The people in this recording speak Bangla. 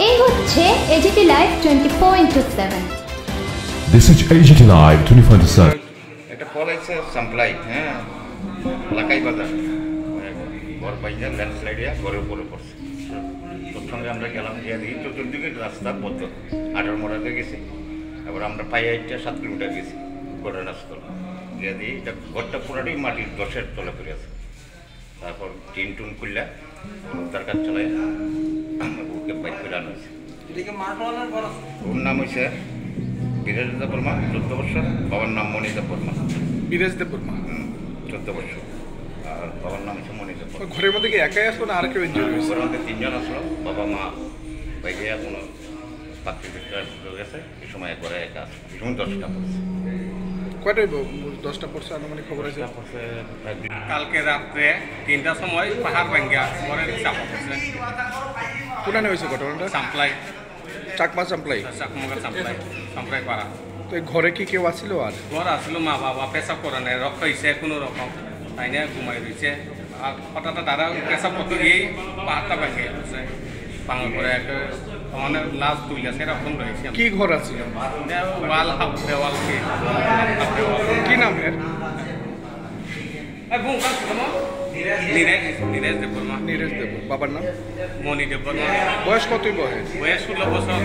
এই হচ্ছে AGT live 24/7। This is AGT Live 24/7. একটা ফল আছে সাপ্লাই, হ্যাঁ, লাকাই বাজার ঘর বাইজা ল্যান্ডস্লাইডে ঘরের উপরে পড়ছে। তোর সঙ্গে আমরা গেলাম, গিয়ে দেখি চতুর্দিকে রাস্তা বদ্ধ, আটার মোড়াতে গেছি। এবার আমরা পায়ে 7 কিলোমিটার গেছি ঘরের রাস্তা, গিয়ে দিই এটা ঘরটা পুরাটাই মাটির দশের তলে করে আছে। তারপর টিন টুন খুললা তার কাজ চালাই ওকে বাইক করে আনা হয়েছে। ওর নাম হয়েছে বিরাজ দেব বর্মা, 14 বছর। বাবার নাম মণিদেব বর্মা। বিরাজ দেব বর্মা 14 বছর। আর বাবার নাম হচ্ছে মণিদেব বর্মা। ঘরের মধ্যে কি একাই আসলো না আর কেউ ইনজুরি হয়েছে? ঘরের মধ্যে 3 জন আসলো, বাবা মা বাইকে কোনো পাত্রিকা গেছে। এই সময় একবারে একা আসলো, এই সময় 10টা পড়ছে। কয়টায় 10টা পড়ছে আনুমানিক খবর আছে? কালকে রাত্রে 3টার সময় পাহাড় ভাঙ্গা মরে চাপা পড়ছে। কোনানে হয়েছে ঘটনাটা? সাপ্লাই, চাকমা চাম্পলাই, চাকমগের সাপ্লাই, সাপ্লাই পাড়া। তো এই ঘরে কি কেউ আসছিল? আর ঘর আসলো মা বাবা পেশাব করে নেয়, রক্ত হয়েছে কোনো রকম, তাই না ঘুমাই রয়েছে। আর হঠাৎ তারা পেশাব করতে গিয়েই পাহাড়টা ভাঙ্গে গেছে। ভাঙার পরে একটা মানে লাশ তুলে সেরকম রয়েছে। কি ঘর আছিল? ওয়াল হাফ দেওয়াল কি নাম এর? নীরেশ দেব বর্মা। নীরেশ দেব। বাবার নাম? মণি দেব বর্মা। বয়স কতই বয়স? বয়স 16 বছর।